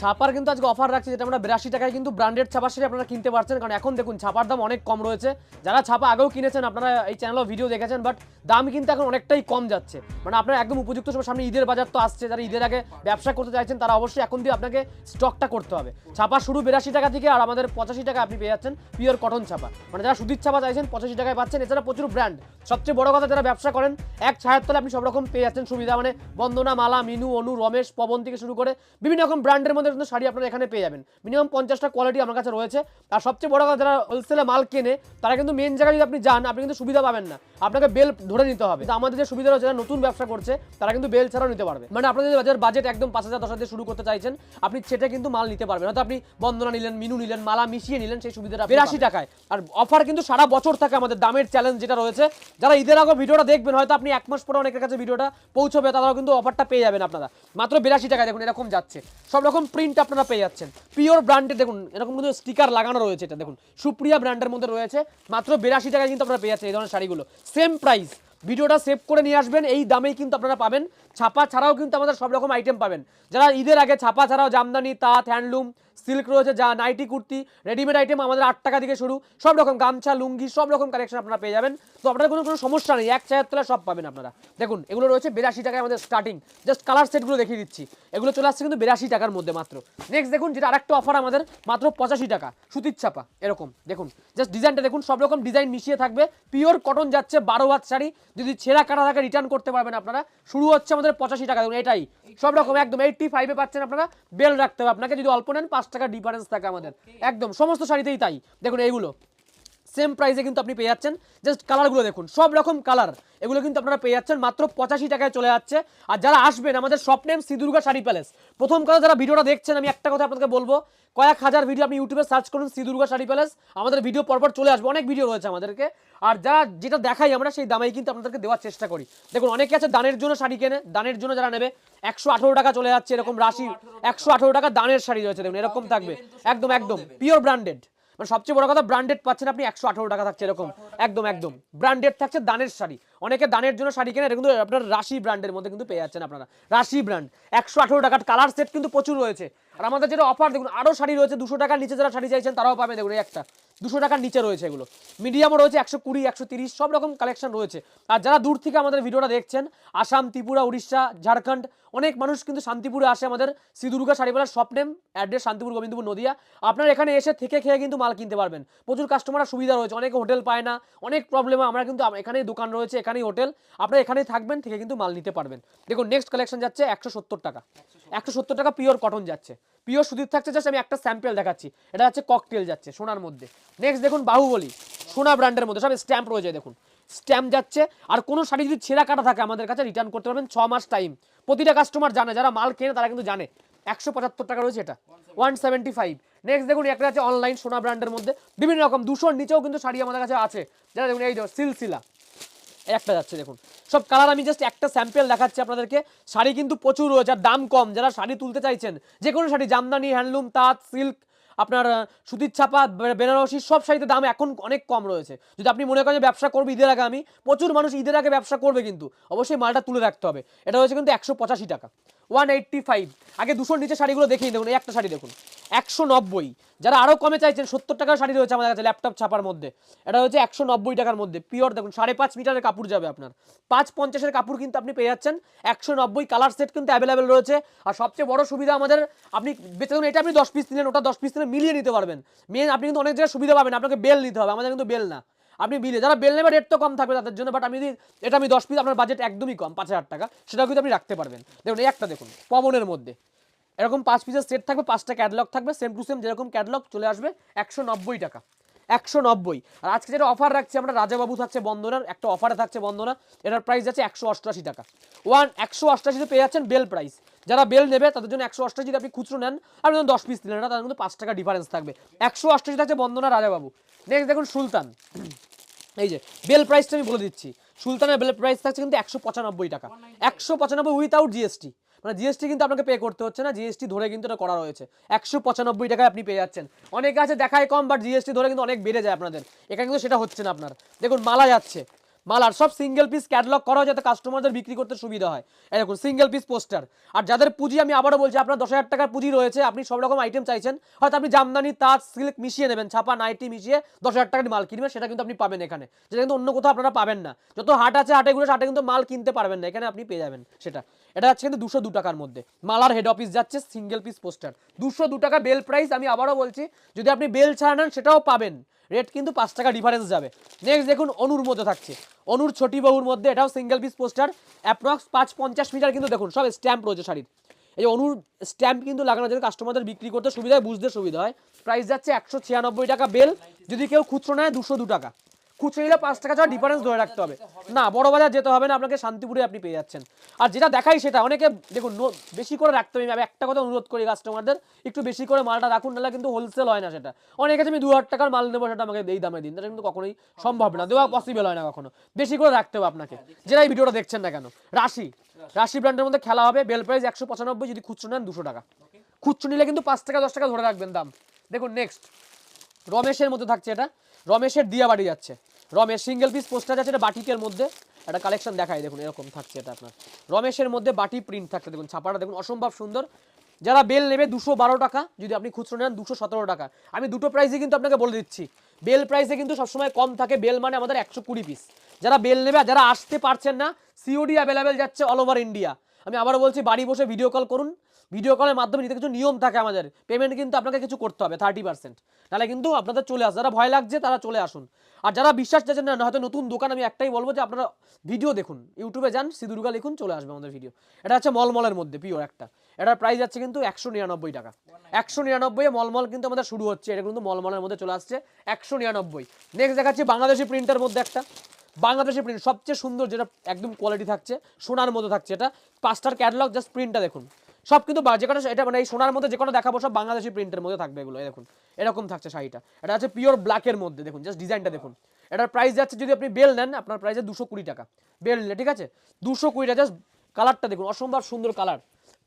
ছাপার কিন্তু আজকে অফার রাখছি, যেটা আমরা 82 টাকায় কিন্তু ব্র্যান্ডেড ছাপার শাড়ি আপনারা কিনতে পারছেন। কারণ এখন দেখুন ছাপার দাম অনেক কম রয়েছে। যারা ছাপা আগেও কিনেছেন, আপনারা এই চ্যানেলেও ভিডিও দেখেছেন, বাট দাম কিন্তু এখন অনেকটাই কম যাচ্ছে। মানে আপনারা একদম উপযুক্ত সময়, সামনে ঈদের বাজার তো আসছে, যারা ঈদের আগে ব্যবসা করতে চাইছেন তারা অবশ্যই এখন দিয়ে আপনাকে স্টকটা করতে হবে। ছাপা শুরু 82 টাকা থেকে, আর আমাদের 85 টাকা আপনি পেয়ে যাচ্ছেন পিওর কটন ছাপা। মানে যারা সুতির ছাপা চাইছেন 85 টাকায় পাচ্ছেন। এছাড়া প্রচুর ব্র্যান্ড, সবচেয়ে বড় কথা যারা ব্যবসা করেন এক ছায়ার তলে আপনি সব রকম পেয়ে যাচ্ছেন সুবিধা। মানে বন্দনা, মালা, মিনু, অনু, রমেশ, পবন থেকে শুরু করে বিভিন্ন রকম ব্র্যান্ডের মধ্যে কিন্তু শাড়ি আপনারা এখানে পেয়ে যাবেন। মিনিমাম 50টা কোয়ালিটি আমার কাছে রয়েছে। আর সবচেয়ে বড় কথা, যারা হোলসেলে মাল কেনে তারা কিন্তু মেন জায়গায় যদি আপনি যান, আপনি কিন্তু সুবিধা পাবেন না, আপনাকে বেল ধরে নিতে হবে। আমাদের যে সুবিধা রয়েছে, যারা নতুন ব্যবসা করছে তারা কিন্তু বেল ছাড়াও নিতে পারবে। মানে আপনাদের বাজেট একদম 5000 10,000 দিয়ে শুরু করতে চাইছেন, আপনি সেটা কিন্তু মাল নিতে পারবেন। হয়তো আপনি বন্দনা নিলেন, মিনু নিলেন, মালা মিশিয়ে নিলেন, সেই সুবিধাটা 82 টাকায়। আর অফার কিন্তু সারা বছর থাকে আমাদের। দামের চ্যালেঞ্জ যেটা রয়েছে, যারা ঈদের আগে ভিডিওটা দেখবেন, হয়তো আপনি এক মাস পরে অনেকের কাছে ভিডিওটা পৌঁছবে, তারাও কিন্তু অফারটা পেয়ে যাবেন আপনারা মাত্র 82 টাকায়। দেখুন এরকম যাচ্ছে, সব রকম প্রিন্ট আপনারা পেয়ে যাচ্ছেন পিওর ব্র্যান্ডের। দেখুন এরকম কিন্তু স্টিকার লাগানো রয়েছে, এটা দেখুন সুপ্রিয়া ব্র্যান্ডের মধ্যে রয়েছে। মাত্র 82 টাকায় কিন্তু আপনারা পেয়ে যাচ্ছেন এই ধরনের শাড়িগুলো। সেম প্রাইস, ভিডিওটা সেভ করে নিয়ে আসবেন, এই দামেই কিন্তু আপনারা পাবেন। ছাপা ছাড়াও কিন্তু আমাদের সব রকম আইটেম পাবেন। যারা ঈদের আগে ছাপা ছাড়াও জামদানি, তাঁত, হ্যান্ডলুম, সিল্ক রয়েছে, যা নাইটি, কুর্তি, রেডিমেড আইটেম আমাদের 8 টাকা থেকে শুরু, সব রকম গামছা, লুঙ্গি, সব রকম কালেকশন আপনারা পেয়ে যাবেন। তো আপনাদের কোনো সমস্যা নেই, এক চায়ের তলায় সব পাবেন আপনারা। দেখুন এগুলো রয়েছে 82 টাকায় আমাদের স্টার্টিং। জাস্ট কালার সেটগুলো দেখিয়ে দিচ্ছি, এগুলো চলে আসছে কিন্তু 82 টাকার মধ্যে মাত্র। নেক্সট দেখুন, যেটা আরেকটা অফার আমাদের, মাত্র 85 টাকা সুতির ছাপা। এরকম দেখুন, জাস্ট ডিজাইনটা দেখুন, সব রকম ডিজাইন মিশিয়ে থাকবে, পিওর কটন যাচ্ছে, 12 হাত শাড়ি। যদি ছেঁড়া কাটা থাকে রিটার্ন করতে পারবেন আপনারা। শুরু হচ্ছে আমাদের 85 টাকা। দেখুন এটাই সব রকম একদম 85 এ পাচ্ছেন আপনারা। বেল রাখতে হবে আপনাকে, যদি অল্প নেন 5 টাকা ডিফারেন্স থাকে আমাদের একদম সমস্ত শাড়িতেই তাই। দেখুন এইগুলো সেম প্রাইসে কিন্তু আপনি পেয়ে যাচ্ছেন। জাস্ট কালারগুলো দেখুন, সব রকম কালার, এগুলো কিন্তু আপনারা পেয়ে যাচ্ছেন মাত্র 85 টাকায় চলে যাচ্ছে। আর যারা আসবেন, আমাদের shop name Shri Durga sari palace. প্রথম কথা, যারা ভিডিওটা দেখছেন, আমি একটা কথা আপনাদেরকে বলবো, কয়েক হাজার ভিডিও আপনি ইউটিউবে সার্চ করুন শ্রী দুর্গা শাড়ি প্যালেস, আমাদের ভিডিও পরপর চলে আসবে, অনেক ভিডিও রয়েছে আমাদেরকে। আর যারা যেটা দেখাই আমরা, সেই দামেই কিন্তু আপনাদেরকে দেওয়ার চেষ্টা করি। দেখুন অনেকে আছে দানের জন্য শাড়ি কেনে, দানের জন্য যারা নেবে 118 টাকা চলে যাচ্ছে, এরকম রাশি 118 টাকা দানের শাড়ি রয়েছে। দেখুন এরকম থাকবে একদম একদম পিওর ব্র্যান্ডেড। মানে সবচেয়ে বড় কথা, ব্র্যান্ডেড পাচ্ছেন আপনি 118 টাকা থাকছে এরকম একদম একদম ব্র্যান্ডেড থাকছে দানের শাড়ি। অনেকে দানের জন্য শাড়ি কেনে, এটা কিন্তু আপনার রাশি ব্র্যান্ডের মধ্যে কিন্তু পেয়ে যাচ্ছেন আপনারা। রাশি ব্র্যান্ড 118 টাকার কালার সেট কিন্তু প্রচুর রয়েছে। আর আমাদের যেটা অফার দেখুন, আরও শাড়ি রয়েছে 200 টাকার নিচে, যারা শাড়ি চাইছেন তারাও পাবে। দেখুন এই একটা 200 টাকার নিচে রয়েছে, এগুলো মিডিয়ামও রয়েছে, 120 130 সব রকম কালেকশন রয়েছে। আর যারা দূর থেকে আমাদের ভিডিওটা দেখছেন, আসাম, ত্রিপুরা, উড়িষ্যা, ঝাড়খণ্ড, অনেক মানুষ কিন্তু শান্তিপুরে আসে। আমাদের Shri Durga sari palace shop name, address Shantipur, Gobindapur, Nadia. আপনারা এখানে এসে থেকে খেয়ে কিন্তু মাল কিনতে পারবেন। প্রচুর কাস্টমারের সুবিধা রয়েছে, অনেকে হোটেল পায় না, অনেক প্রবলেম। আমরা কিন্তু এখানেই দোকান রয়েছে, এখানেই হোটেল, আপনারা এখানেই থাকবেন, থেকে কিন্তু মাল নিতে পারবেন। দেখুন নেক্সট কালেকশন যাচ্ছে 170 টাকা। 170 টাকা পিওর কটন যাচ্ছে, পিওর সুতির থাকছে। জাস্ট আমি একটা স্যাম্পল দেখাচ্ছি, এটা হচ্ছে ককটেল যাচ্ছে সোনার মধ্যে। নেক্সট দেখুন বাহুবলী, সোনা ব্র্যান্ডের মধ্যে, সব স্ট্যাম্প রয়েছে, দেখুন স্ট্যাম্প যাচ্ছে। আর কোনো শাড়ি যদি ছেঁড়া কাটা থাকে আমাদের কাছে রিটার্ন করতে পারবেন 6 মাস টাইম। প্রতিটা কাস্টমার জানে, যারা মাল কেনে তারা কিন্তু জানে। 175 টাকা রয়েছে, এটা 175। নেক্সট দেখুন একটা আছে অনলাইন সোনা ব্র্যান্ডের মধ্যে, বিভিন্ন রকম 200-র নিচেও কিন্তু শাড়ি আমাদের কাছে আছে। যারা দেখুন এই সিলসিলা একটা যাচ্ছে, দেখুন সব কালার। আমি জাস্ট একটা স্যাম্পল দেখাচ্ছি আপনাদেরকে। শাড়ি কিন্তু প্রচুর রয়েছে আর দাম কম। যারা শাড়ি তুলতে চাইছেন, যে কোনো শাড়ি, জামদানি, হ্যান্ডলুম, তাঁত, সিল্ক, আপনার সুতির ছাপা, বেনারসি, সব শাড়িতে দাম এখন অনেক কম রয়েছে। যদি আপনি মনে করেন ব্যবসা করবে ঈদের আগে, আমি প্রচুর মানুষ ঈদের আগে ব্যবসা করবে, কিন্তু অবশ্যই মালটা তুলে রাখতে হবে। এটা হয়েছে কিন্তু 185 টাকা, 185। আগে 200-র নিচে শাড়িগুলো দেখিয়ে দেখুন, এই একটা শাড়ি দেখুন 190। যারা আরও কমে চাইছেন, 70 টাকার শাড়ি রয়েছে আমাদের কাছে ল্যাপটপ ছাপার মধ্যে, এটা হচ্ছে 190 টাকার মধ্যে পিওর। দেখুন 5.5 মিটারের কাপড় যাবে আপনার, 550-এর কাপড় কিন্তু আপনি পেয়ে যাচ্ছেন 190। কালার সেট কিন্তু অ্যাভেলেবেল রয়েছে। আর সবচেয়ে বড় সুবিধা আমাদের, আপনি বেঁচে দেখুন, এটা আপনি 10 পিস নিলেন, ওটা 10 পিস নিলে মিলিয়ে নিতে পারবেন। মেন আপনি কিন্তু অনেক জায়গায় সুবিধা পাবেন, আপনাকে বেল নিতে হবে, আমাদের কিন্তু বেল না, আপনি বিলে। যারা বেল নেবে রেট তো কম থাকবে তাদের জন্য, বাট আমি যদি এটা আমি 10 পিস, আপনার বাজেট একদমই কম 5000 টাকা, সেটাও কিন্তু আপনি রাখতে পারবেন। দেখুন এই একটা দেখুন পবনের মধ্যে, এরকম 5 পিসের সেট থাকবে, 5টা ক্যাটালগ থাকবে, সেম টু সেম যেরকম ক্যাটালগ চলে আসবে 190 টাকা, 190। আর আজকে যেটা অফার রাখছি আমরা, রাজাবাবু থাকছে বন্দনার, একটা অফারে থাকছে বন্দনা, এটার প্রাইস যাচ্ছে 188 টাকা। 188-তে পেয়ে যাচ্ছেন বেল প্রাইস। যারা বেল নেবে তাদের জন্য 188, যদি আপনি খুচরো নেন, আপনি 10 পিস নিলেন না, তাদের কিন্তু 5 টাকা ডিফারেন্স থাকবে। 188 থাকছে বন্দনা, রাজাবাবু। নেক্সট দেখুন সুলতান, এই যে বেল প্রাইসটা আমি বলে দিচ্ছি, সুলতানের বেল প্রাইস থাকছে কিন্তু 195 টাকা, 195 উইথাউট জিএসটি। মানে জিএসটি কিন্তু আপনাকে পে করতে হচ্ছে না, জিএসটি ধরে কিন্তু এটা করা রয়েছে। 195 টাকায় আপনি পেয়ে যাচ্ছেন। অনেকে আছে দেখায় কম, বাট জিএসটি ধরে কিন্তু অনেক বেড়ে যায় আপনাদের, এখানে কিন্তু সেটা হচ্ছে না আপনার। দেখুন মালা যাচ্ছে, মালার সব সিঙ্গেল পিস ক্যাটালগ করা হয় যাতে কাস্টমারদের বিক্রি করতে সুবিধা হয়। এই দেখুন সিঙ্গেল পিস পোস্টার। আর যাদের পুঁজি, আমি আবারও বলছি, আপনার 10,000 টাকার পুঁজি রয়েছে, আপনি সব রকম আইটেম চাইছেন, হয়তো আপনি জামদানি, তাঁত, সিল্ক মিশিয়ে নেবেন, ছাপা নাইটি মিশিয়ে 10,000 টাকার মাল কিনবেন, সেটা কিন্তু আপনি পাবেন এখানে, যেটা কিন্তু অন্য কোথাও আপনারা পাবেন না। যত হাট আছে হাটেগুলো, হাটে কিন্তু মাল কিনতে পারবেন না, এখানে আপনি পেয়ে যাবেন সেটা। এটা হচ্ছে কিন্তু 202 টাকার মধ্যে মালার হেড অফিস যাচ্ছে সিঙ্গেল পিস পোস্টার, 202 টাকা বেল প্রাইস। আমি আবারও বলছি, যদি আপনি বেল ছাড়া নেন সেটাও পাবেন, রেট কিন্তু 5 টাকা ডিফারেন্স যাবে। নেক্সট দেখুন অনুর মধ্যে থাকছে, অনুর ছোটি বহুর মধ্যে, এটাও single piece poster, approx 5-50 meter কিন্তু দেখুন সব স্ট্যাম্প রয়েছে শাড়ির। এই যে অনুর স্ট্যাম্প কিন্তু লাগানো যায়, কাস্টমারদের বিক্রি করতে সুবিধা হয়, বুঝতে সুবিধা হয়। প্রাইস যাচ্ছে 196 টাকা বেল, যদি কেউ খুচরো নেয় 202 টাকা, খুচরো নিলে 5 টাকা ছাড়া ডিফারেন্স ধরে রাখতে হবে। না বড় বাজার যেতে হবে না, আপনাকে শান্তিপুরে আপনি পেয়ে যাচ্ছেন। আর যেটা দেখাই সেটা অনেকে দেখুন বেশি করে রাখতে হবে। আমি একটা কথা অনুরোধ করি কাস্টমারদের, একটু বেশি করে মালটা রাখুন, নাহলে কিন্তু হোলসেল হয় না সেটা। অনেকে আমি 2,000 টাকার মাল নেবো, সেটা আমাকে এই দামে দিন, এটা কিন্তু কখনোই সম্ভব না, দেওয়া পসিবল হয় না কখনো। বেশি করে রাখতে হবে আপনাকে, যেটা এই ভিডিওটা দেখছেন না কেন। রাশি ব্র্যান্ডের মধ্যে খেলা হবে, বেল প্রাইস 195, যদি খুচরো নেন 200 টাকা, খুচরো নিলে কিন্তু 5 টাকা 10 টাকা ধরে রাখবেন দাম। দেখুন নেক্সট রমেশের মধ্যে থাকছে, এটা রমেশের দিয়া বাড়ি যাচ্ছে, রমেশ সিঙ্গেল পিস পোস্টার যাচ্ছে, এটা বাটিকের মধ্যে একটা কালেকশন দেখায়, দেখুন এরকম থাকছে এটা আপনার রমেশের মধ্যে বাটি প্রিন্ট থাকছে, দেখুন ছাপাটা দেখুন অসম্ভব সুন্দর। যারা বেল নেবে 212 টাকা, যদি আপনি খুচরো নেন 217 টাকা। আমি দুটো প্রাইসে কিন্তু আপনাকে বলে দিচ্ছি, বেল প্রাইসে কিন্তু সবসময় কম থাকে, বেল মানে আমাদের 120 পিস। যারা বেল নেবে, যারা আসতে পারছেন না, সিওডি অ্যাভেলেবেল যাচ্ছে অল ওভার ইন্ডিয়া। আমি আবারও বলছি, বাড়ি বসে ভিডিও কল করুন, ভিডিও কলের মাধ্যমে নিতে কিছু নিয়ম থাকে আমাদের, পেমেন্ট কিন্তু আপনাকে কিছু করতে হবে 30%, নাহলে কিন্তু আপনাদের চলে আসে। যারা ভয় লাগছে তারা চলে আসুন, আর যারা বিশ্বাস যাচ্ছেন না, হয়তো নতুন দোকান, আমি একটাই বলবো যে আপনারা ভিডিও দেখুন, ইউটিউবে যান, সিদুর্গা লিখুন, চলে আসবে আমাদের ভিডিও। এটা হচ্ছে মলমলের মধ্যে পিওর একটা, এটার প্রাইস যাচ্ছে কিন্তু 199 টাকা, 199 মলমল কিন্তু আমাদের শুরু হচ্ছে, এটা কিন্তু মলমলের মধ্যে চলে আসছে 199। নেক্সট দেখাচ্ছি বাংলাদেশি প্রিন্টের মধ্যে একটা, বাংলাদেশি প্রিন্ট সবচেয়ে সুন্দর, যেটা একদম কোয়ালিটি থাকছে, সোনার মধ্যে থাকছে, এটা 5টার ক্যাটালগ, জাস্ট প্রিন্টটা দেখুন, সব কিন্তু যে কোনো, এটা মানে এই সোনার মধ্যে যে কোনো দেখাবো সব বাংলাদেশি প্রিন্টের মধ্যে থাকবে এগুলো। দেখুন এরকম থাকছে শাড়িটা, এটা হচ্ছে পিওর ব্ল্যাকের মধ্যে, দেখুন জাস্ট ডিজাইনটা দেখুন। এটার প্রাইস যাচ্ছে, যদি আপনি বেল নেন আপনার প্রাইসে 220 টাকা, বেল নিলে ঠিক আছে 220 টাকা। জাস্ট কালারটা দেখুন, অসম্ভব সুন্দর কালার,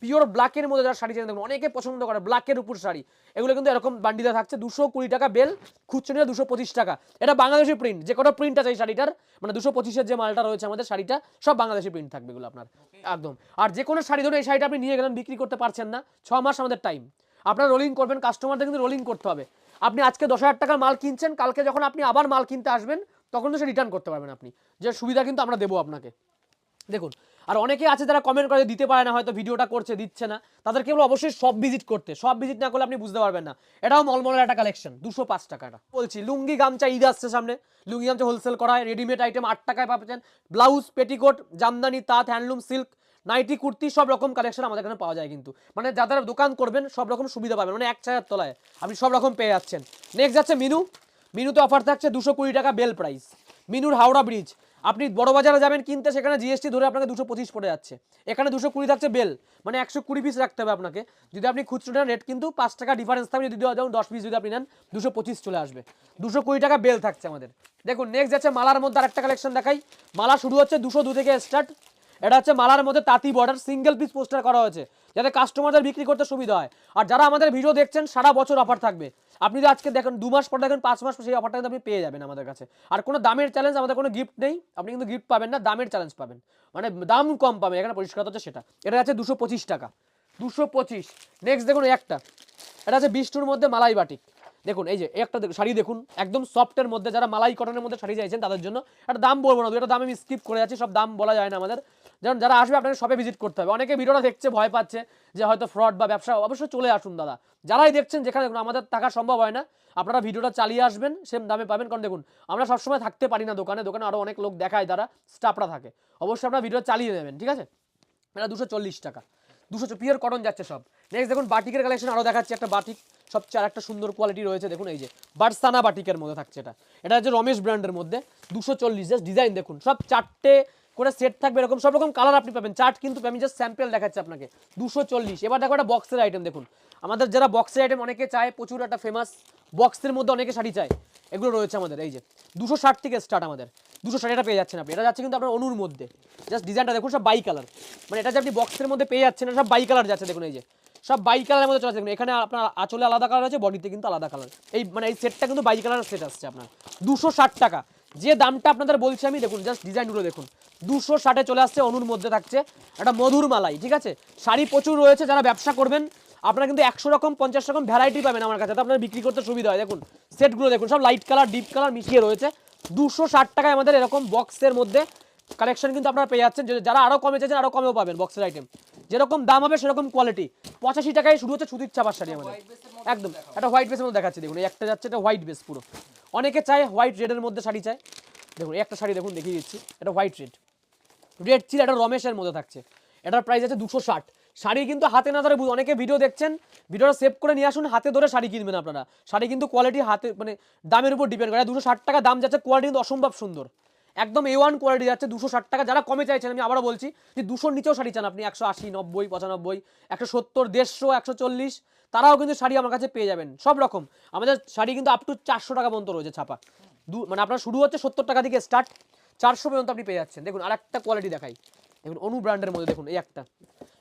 পিওর ব্ল্যাকের মধ্যে যারা শাড়ি চান দেখুন, অনেকে পছন্দ করে ব্ল্যাকের উপর শাড়ি, এগুলো কিন্তু এরকম বান্ডিতে থাকছে 220 টাকা বেল, খুচরো নিলে 225 টাকা। এটা বাংলাদেশি প্রিন্ট, যে কোনো প্রিন্ট আছে এই শাড়িটার, মানে 225-এর যে মালটা রয়েছে আমাদের শাড়িটা, সব বাংলাদেশি প্রিন্ট থাকবে এগুলো আপনার একদম। আর যে কোনো শাড়ি ধরুন এই শাড়িটা আপনি নিয়ে গেলেন, বিক্রি করতে পারছেন না, 6 মাস আমাদের টাইম, আপনারা রোলিং করবেন, কাস্টমারদের কিন্তু রোলিং করতে হবে। আপনি আজকে 10,000 টাকার মাল কিনছেন, কালকে যখন আপনি আবার মাল কিনতে আসবেন তখন তো সে রিটার্ন করতে পারবেন আপনি, যে সুবিধা কিন্তু আমরা দেবো আপনাকে। দেখুন আর অনেকে আছে যারা কমেন্ট করে দিতে পারে না, হয়তো ভিডিওটা করছে দিচ্ছে না, তাদেরকে বলো অবশ্যই সব ভিজিট করতে, সব ভিজিট না করলে আপনি বুঝতে পারবেন না। এটাও মলমলের একটা কালেকশন, 205 টাকা। এটা বলছি লুঙ্গি গামছা, ঈদ আসছে সামনে, লুঙ্গি গামছা হোলসেল করা হয়, রেডিমেড আইটেম 8 টাকায় পাচ্ছেন, ব্লাউজ, পেটিকোট, জামদানি, তাঁত, হ্যান্ডলুম, সিল্ক, নাইটি, কুর্তি, সব রকম কালেকশন আমাদের এখানে পাওয়া যায় কিন্তু, মানে যারা দোকান করবেন সব রকম সুবিধা পাবেন, মানে এক ছায়ার তলায় আপনি সব রকম পেয়ে যাচ্ছেন। নেক্সট যাচ্ছে মিনু, মিনুতে অফার থাকছে 220 টাকা বেল প্রাইস, মিনুর হাওড়া ব্রিজ। আপনি বড় বাজারে যাবেন কিনতে, সেখানে জিএসটি ধরে আপনাকে 225 পড়ে যাচ্ছে, এখানে 220 থাকছে বেল, মানে 120 পিস রাখতে হবে আপনাকে। যদি আপনি খুচরো নেন রেট কিন্তু 5 টাকা ডিফারেন্স থাকবে, যদি যেমন 10 পিস যদি আপনি নেন 225 চলে আসবে, 220 টাকা বেল থাকছে আমাদের। দেখুন নেক্সট যাচ্ছে মালার মধ্যে আরেকটা কালেকশন দেখাই, মালা শুরু হচ্ছে 202 থেকে স্টার্ট। এটা হচ্ছে মালার মধ্যে তাঁতি বর্ডার, সিঙ্গেল পিস পোস্টার করা হয়েছে, যাতে কাস্টমারদের বিক্রি করতে সুবিধা হয়। আর যারা আমাদের ভিডিও দেখছেন সারা বছর অফার থাকবে, আপনি যদি আজকে দেখেন 2 মাস পর দেখেন 5 মাস পর, সেই অফারটা কিন্তু আপনি পেয়ে যাবেন আমাদের কাছে। আর কোনো দামের চ্যালেঞ্জ, আমাদের কোনো গিফট নেই, আপনি কিন্তু গিফট পাবেন না, দামের চ্যালেঞ্জ পাবেন, মানে দাম কম পাবেন এখানে, পরিষ্কার হচ্ছে সেটা। এটা আছে 225 টাকা, 225। নেক্সট দেখুন একটা, এটা আছে বিষ্টুর মধ্যে মালাই বাটিক, দেখুন এই যে একটা শাড়ি দেখুন একদম সফটের মধ্যে, যারা মালাই কটনের মধ্যে শাড়ি চাইছেন তাদের জন্য। একটা দাম বলবো না, দুটো দাম আমি স্কিপ করে যাচ্ছি, সব দাম বলা যায় না আমাদের, যেমন যারা আসবে আপনাকে শপে ভিজিট করতে হবে। অনেকে ভিডিওটা দেখছে ভয় পাচ্ছে যে হয়তো ফ্রড বা ব্যবসা, অবশ্যই চলে আসুন দাদা, যারাই দেখছেন যেখানে দেখুন, আমাদের টাকা সম্ভব হয় না, আপনারা ভিডিওটা চালিয়ে আসবেন, সেম দামে পাবেন। কারণ দেখুন আমরা সবসময় থাকতে পারি না দোকানে, দোকানে আরও অনেক লোক দেখায়, যারা স্টাফরা থাকে, অবশ্যই আপনারা ভিডিও চালিয়ে নেবেন, ঠিক আছে। এটা 240 টাকা, 200 পিওর কটন যাচ্ছে সব। নেক্সট দেখুন বাটিকের কালেকশন আরও দেখাচ্ছি, একটা বাটিক সবচেয়ে আরেকটা সুন্দর কোয়ালিটি রয়েছে, দেখুন এই যে বার্সানা বাটিকের মধ্যে থাকছে, এটা হচ্ছে রমেশ ব্র্যান্ডের মধ্যে 240। জাস্ট ডিজাইন দেখুন, সব 4টে করে সেট থাকবে, এরকম সব রকম কালার আপনি পাবেন, চার্ট কিন্তু আমি জাস্ট স্যাম্পল দেখাচ্ছি আপনাকে 240। এবার দেখো একটা বক্সের আইটেম দেখুন, আমাদের যারা বক্সের আইটেম অনেকে চায়, প্রচুর একটা ফেমাস বক্সের মধ্যে অনেকে শাড়ি চায়, এগুলো রয়েছে আমাদের। এই যে 260 থেকে স্টার্ট আমাদের, 260 এটা পেয়ে যাচ্ছেন আপনি। এটা যাচ্ছে কিন্তু আপনার অনুর মধ্যে, জাস্ট ডিজাইনটা দেখুন, সব বাই কালার, মানে এটা যে আপনি বক্সের মধ্যে পেয়ে যাচ্ছেন না, সব বাই কালার যাচ্ছে, দেখুন এই যে সব বাই কালারের মধ্যে চলে আসছে। এখানে আপনার আঁচলে আলাদা কালার আছে, বডিতে কিন্তু আলাদা কালার, এই মানে এই সেটটা কিন্তু বাই কালার সেট আসছে আপনার 260 টাকা। যে দামটা আপনাদের বলছি আমি, দেখুন জাস্ট ডিজাইনগুলো দেখুন, 260-এ চলে আসছে, অনুর মধ্যে থাকছে একটা মধুর মালাই, ঠিক আছে। শাড়ি প্রচুর রয়েছে, যারা ব্যবসা করবেন আপনারা কিন্তু 100 রকম 50 রকম ভ্যারাইটি পাবেন আমার কাছে, তো আপনারা বিক্রি করতে সুবিধা হয়। দেখুন সেটগুলো দেখুন, সব লাইট কালার ডিপ কালার মিশিয়ে রয়েছে। 260 টাকায় আমাদের এরকম বক্সের মধ্যে কালেকশন কিন্তু আপনারা পেয়ে যাচ্ছেন। যারা আরও কমে চাইছেন আরও কমেও পাবেন বক্সের আইটেম, যেরকম দাম হবে সেরকম কোয়ালিটি। 85 টাকায় শুরু হচ্ছে সুতির ছাপার শাড়ি আমাদের, একদম একটা হোয়াইট বেসের মধ্যে দেখাচ্ছি। দেখুন এই একটা যাচ্ছে, এটা হোয়াইট বেস পুরো, অনেকে চায় হোয়াইট রেডের মধ্যে শাড়ি চায়। দেখুন একটা শাড়ি দেখুন দেখিয়ে দিচ্ছি, এটা হোয়াইট রেড চিল, এটা রমেশের মধ্যে থাকছে, এটার প্রাইস আছে 260। শাড়ি কিন্তু হাতে না ধরে, অনেকে ভিডিও দেখছেন, ভিডিওটা সেভ করে নিয়ে আসুন, হাতে ধরে শাড়ি কিনবেন আপনারা। শাড়ি কিন্তু কোয়ালিটি হাতে মানে দামের উপর ডিপেন্ড করে। 260 টাকা দাম যাচ্ছে, কোয়ালিটি কিন্তু অসম্ভব সুন্দর, একদম A1 কোয়ালিটি যাচ্ছে 260 টাকা। যারা কমে চাইছেন, আমি আবারও বলছি যে 200-র নিচেও শাড়ি চান আপনি, 180, 90, 95, 170, 150, 140, তারাও কিন্তু শাড়ি আমার কাছে পেয়ে যাবেন সব রকম। আমাদের শাড়ি কিন্তু আপ টু 400 টাকা পর্যন্ত রয়েছে ছাপা, মানে আপনার শুরু হচ্ছে 70 টাকা থেকে স্টার্ট, 400 পর্যন্ত আপনি পেয়ে যাচ্ছেন। দেখুন আর একটা কোয়ালিটি দেখাই, দেখুন অনু ব্র্যান্ডের মধ্যে দেখুন এই একটা,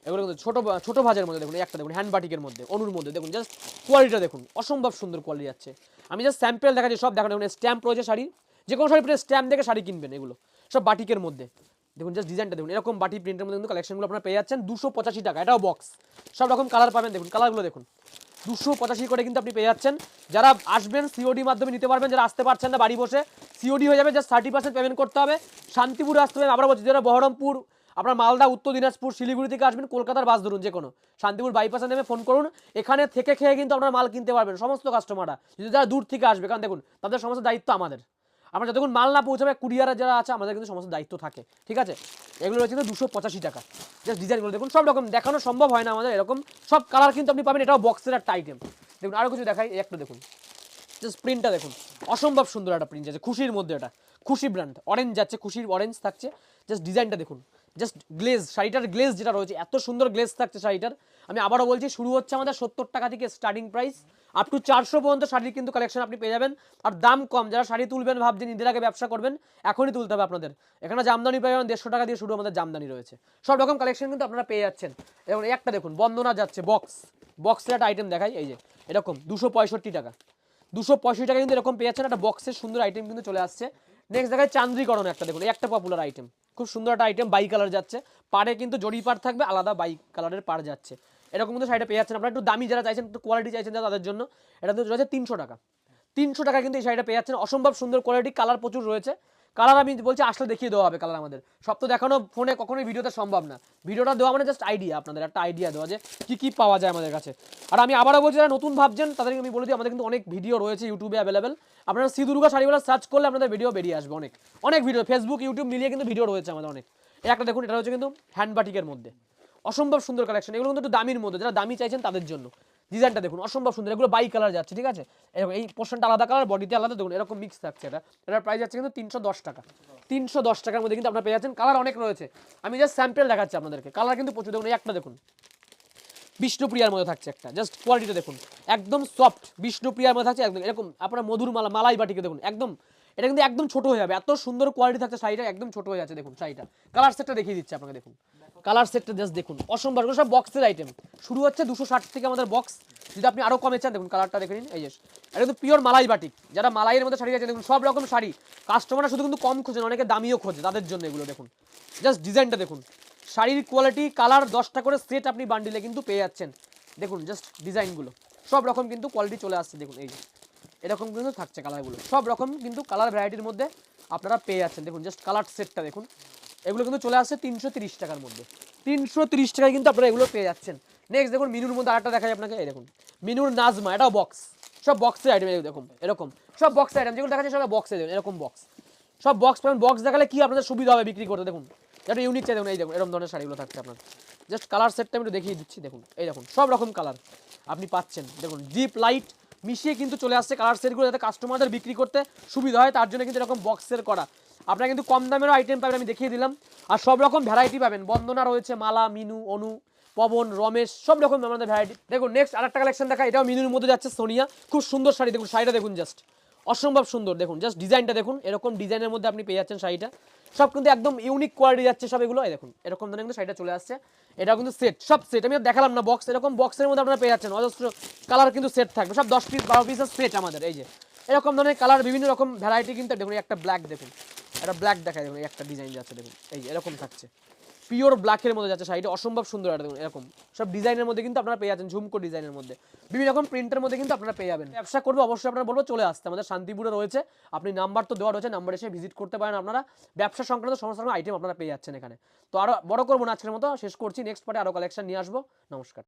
এগুলো কিন্তু ছোট ভাজের মধ্যে দেখুন এই একটা, দেখুন হ্যান্ড বাটিকের মধ্যে অনুর মধ্যে, দেখুন জাস্ট কোয়ালিটিটা দেখুন, অসম্ভব সুন্দর কোয়ালিটি যাচ্ছে। আমি জাস্ট স্যাম্পেল দেখাচ্ছি, সব দেখানো, দেখুন স্ট্যাম্প রয়েছে শাড়ি, যে কোনো শাড়ি স্ট্যাম্প দেখে শাড়ি কিনবেন, এগুলো সব বাটিকের মধ্যে। দেখুন জাস্ট ডিজাইনটা দেখুন, এরকম বাটি প্রিন্টের মধ্যে কিন্তু কালেকশনগুলো আপনারা পেয়ে যাচ্ছেন 285 টাকা, এটাও বক্স, সব রকম কালার পাবেন। দেখুন কালারগুলো দেখুন, 285 করে কিন্তু আপনি পেয়ে যাচ্ছেন। যারা আসবেন সিওডি মাধ্যমে নিতে পারবেন, যারা আসতে পারছেন না বাড়ি বসে সিওডি হয়ে যাবে, জাস্ট 30% পেমেন্ট করতে হবে। শান্তিপুরে আসতে হবে, আবার বলছি যারা বহরমপুর, আপনার মালদা, উত্তর দিনাজপুর, শিলিগুড়ি থেকে আসবেন, কলকাতার বাস ধরুন, যে কোনো শান্তিপুর বাইপাসে নেমে ফোন করুন, এখানে থেকে খেয়ে কিন্তু আপনার মাল কিনতে পারবেন সমস্ত কাস্টমাররা, যদি যারা দূর থেকে আসবে, কারণ দেখুন তাদের সমস্ত দায়িত্ব আমাদের, আমরা যতক্ষণ মাল না পৌঁছাবে কুরিয়ারে যারা আছে আমাদের কিন্তু সমস্ত দায়িত্ব থাকে, ঠিক আছে। এগুলো রয়েছে কিন্তু 285 টাকা, জাস্ট ডিজাইনগুলো দেখুন, সব রকম দেখানো সম্ভব হয় না আমাদের, এরকম সব কালার কিন্তু আপনি পাবেন, এটাও বক্সের একটা আইটেম। দেখুন আরও কিছু দেখাই, একটা দেখুন জাস্ট প্রিন্টটা দেখুন, অসম্ভব সুন্দর একটা প্রিন্ট আছে, খুশির মধ্যে, এটা খুশি ব্র্যান্ড, অরেঞ্জ যাচ্ছে, খুশির অরেঞ্জ থাকছে, জাস্ট ডিজাইনটা দেখুন, জাস্ট গ্লেজ, শাড়িটার গ্লেজ যেটা রয়েছে এত সুন্দর গ্লেজ থাকছে শাড়িটার। আমি আবারও বলছি শুরু হচ্ছে আমাদের 70 টাকা থেকে স্টার্টিং প্রাইস, আপ টু 400 পর্যন্ত শাড়ির কিন্তু কালেকশন আপনি পেয়ে যাবেন। আর দাম কম, যারা শাড়ি তুলবেন ভাবছেন ঈদের আগে ব্যবসা করবেন, এখনই তুলতে হবে আপনাদের। এখানে জামদানি পেয়ে যাবেন 150 টাকা দিয়ে শুরু, আমাদের জামদানি রয়েছে, সব রকম কালেকশন কিন্তু আপনারা পেয়ে যাচ্ছেন। এবং একটা দেখুন বন্দনা যাচ্ছে বক্সের একটা আইটেম দেখাই, এই যে এরকম 265 টাকা, 265 টাকা কিন্তু এরকম পেয়ে যাচ্ছেন, একটা বক্সের সুন্দর আইটেম কিন্তু চলে আসছে। নেক্সট দেখায় চান্দ্রীকরণ, একটা দেখুন এই একটা পপুলার আইটেম, খুব সুন্দর একটা আইটেম, বাই কালার যাচ্ছে, পাড়ে কিন্তু জড়ি পাড় থাকবে, আলাদা বাই কালারের পাড় যাচ্ছে, এরকম কিন্তু শাড়িটা পেয়ে যাচ্ছেন আপনারা। একটু দামি যারা চাইছেন, একটু কোয়ালিটি চাইছেন যারা, তাদের জন্য এটা কিন্তু রয়েছে 300 টাকা, 300 টাকা কিন্তু এই শাড়িটা পেয়ে যাচ্ছেন, অসম্ভব সুন্দর কোয়ালিটি, কালার প্রচুর রয়েছে। কালার আমি বলছি আসলে দেখিয়ে দেওয়া হবে কালার, আমাদের সব তো দেখানো ফোনে কখনোই ভিডিওতে সম্ভব না, ভিডিওটা দেওয়া মানে জাস্ট আইডিয়া, আপনাদের একটা আইডিয়া দেওয়া যে কি কি পাওয়া যায় আমাদের কাছে। আর আমি আবারও বলছি যারা নতুন ভাবছেন তাদেরকে আমি বলে দিই, আমাদের কিন্তু অনেক ভিডিও রয়েছে ইউটিউবে অ্যাভেলেবেল, আপনারা শ্রী দুর্গা শাড়িওয়ালা সার্চ করলে আপনাদের ভিডিও বেরিয়ে আসবে, অনেক অনেক ভিডিও, ফেসবুক ইউটিউব মিলিয়ে কিন্তু ভিডিও রয়েছে আমাদের অনেক। এই একটা দেখুন, এটা হচ্ছে কিন্তু হ্যান্ড বাটিকের মধ্যে, অসম্ভব সুন্দর কালেকশন, এগুলো কিন্তু একটু দামির মধ্যে, যারা দামি চাইছেন তাদের জন্য। ডিজাইনটা দেখুন অসম্ভব সুন্দর, এগুলো বাই কালার যাচ্ছে, ঠিক আছে, এরকম এই পোর্শনটা আলাদা কালার, বডিতে আলাদা, দেখুন এরকম মিক্স থাকছে, এটার প্রাইস যাচ্ছে কিন্তু 310 টাকা, 310 টাকার মধ্যে কিন্তু আপনারা পেয়ে যাচ্ছেন। কালার অনেক রয়েছে, আমি জাস্ট স্যাম্পল দেখাচ্ছি আপনাদেরকে, কালার কিন্তু প্রচুর। দেখুন এই একটা দেখুন বিষ্ণুপ্রিয়ার মধ্যে থাকছে একটা, জাস্ট কোয়ালিটিটা দেখুন, একদম সফট বিষ্ণুপ্রিয়ার মধ্যে থাকছে, একদম এরকম আপনার মধুর মালাই বাটিকে দেখুন, একদম এটা কিন্তু একদম ছোট হয়ে যাবে, এত সুন্দর কোয়ালিটি থাকছে শাড়িটা, একদম ছোট হয়ে যাচ্ছে। দেখুন শাড়িটা কালার সেটটা দেখিয়ে দিচ্ছে আপনাকে, দেখুন কালার সেটটা জাস্ট দেখুন, অসম্ভব, সব বক্সের আইটেম, শুরু হচ্ছে 260 থেকে আমাদের বক্স, যদি আপনি আরও কমে চান দেখুন কালারটা দেখে নিন, এই যে এটা কিন্তু পিওর মালাই বাটিক, যারা মালাইয়ের মধ্যে শাড়ি আছে, দেখুন সব রকম শাড়ি, কাস্টমাররা শুধু কিন্তু কম খোঁজেন, অনেকে দামিও খোঁজে, তাদের জন্য এগুলো দেখুন, জাস্ট ডিজাইনটা দেখুন, শাড়ির কোয়ালিটি, কালার 10টা করে সেট আপনি বান্ডিলে কিন্তু পেয়ে যাচ্ছেন। দেখুন জাস্ট ডিজাইনগুলো সব রকম কিন্তু কোয়ালিটি চলে আসছে, দেখুন এই যে এরকম কিন্তু থাকছে কালারগুলো, সব রকম কিন্তু কালার ভ্যারাইটির মধ্যে আপনারা পেয়ে যাচ্ছেন। দেখুন জাস্ট কালার সেটটা দেখুন, এগুলো কিন্তু চলে আসছে 330 টাকার মধ্যে, 330 টাকায় কিন্তু আপনারা এগুলো পেয়ে যাচ্ছেন। নেক্সট দেখুন মিনুর মধ্যে আরেকটা দেখাই আপনাকে, এই দেখুন মিনুর নাজমা, এটাও বক্স, সব বক্সের আইটেম, দেখুন এরকম সব বক্সের আইটেম যেগুলো দেখাচ্ছে সব বক্সে, দেখুন এরকম বক্স, সব বক্স পাবেন, বক্স দেখালে কি আপনাদের সুবিধা হবে বিক্রি করতে। দেখুন একটা ইউনিক চাই, দেখুন এই দেখুন এরকম ধরনের শাড়িগুলো থাকছে আপনার, জাস্ট কালার সেটটা আমি একটু দেখিয়ে দিচ্ছি, দেখুন এই দেখুন সব রকম কালার আপনি পাচ্ছেন, দেখুন ডিপ লাইট মিশিয়ে কিন্তু চলে আসছে কালার সেটগুলো, যাতে কাস্টমারদের বিক্রি করতে সুবিধা হয়, তার জন্য কিন্তু এরকম বক্সের করা। আপনারা কিন্তু কম দামেরও আইটেম পাবেন, আমি দেখিয়ে দিলাম, আর সব রকম ভ্যারাইটি পাবেন, বন্দনা রয়েছে, মালা, মিনু, অনু, পবন, রমেশ, সব রকম আমাদের ভ্যারাইটি। দেখুন নেক্সট আরেকটা কালেকশন দেখা, এটাও মিনুর মধ্যে যাচ্ছে, সোনিয়া, খুব সুন্দর শাড়ি, দেখুন শাড়িটা দেখুন জাস্ট অসম্ভব সুন্দর, দেখুন জাস্ট ডিজাইনটা দেখুন, এরকম ডিজাইনের মধ্যে আপনি পেয়ে যাচ্ছেন শাড়িটা, সব কিন্তু একদম ইউনিক কোয়ালিটি যাচ্ছে সব এগুলো, এই দেখুন এরকম ধরনের কিন্তু শাড়িটা চলে আসছে, এটা কিন্তু সেট, সব সেট, আমি দেখালাম না বক্স, এরকম বক্সের মধ্যে আপনারা পেয়ে যাচ্ছেন, অজস্র কালার কিন্তু সেট থাকবে, সব 10 পিস 12 পিসের সেট আমাদের, এই যে এরকম ধরনের কালার বিভিন্ন রকম ভ্যারাইটি কিন্তু দেখুন, একটা ব্ল্যাক দেখুন, একটা ব্ল্যাক দেখায় দেখুন, একটা ডিজাইন যাচ্ছে দেখুন, এই এরকম থাকছে পিওর ব্ল্যাকের মধ্যে যাচ্ছে শাড়িটা, অসম্ভব সুন্দর একটা দেখুন, এরকম সব ডিজাইনের মধ্যে কিন্তু আপনারা পেয়ে যাচ্ছেন, ঝুমকো ডিজাইনের মধ্যে বিভিন্ন রকম প্রিন্টের মধ্যে কিন্তু আপনারা পেয়ে যাবেন। ব্যবসা করবো অবশ্যই আপনারা বলবো চলে আসতে, আমাদের শান্তিপুরে রয়েছে, আপনি নাম্বার তো দেওয়া রয়েছে, নাম্বার এসে ভিজিট করতে পারেন, আপনারা ব্যবসা সংক্রান্ত সমস্ত রকম আইটেম আপনারা পেয়ে যাচ্ছেন এখানে। তো আরো বড় করবো না, আজকের মতো শেষ করছি, নেক্সট পার্টে আরো কালেকশন নিয়ে আসবো। নমস্কার।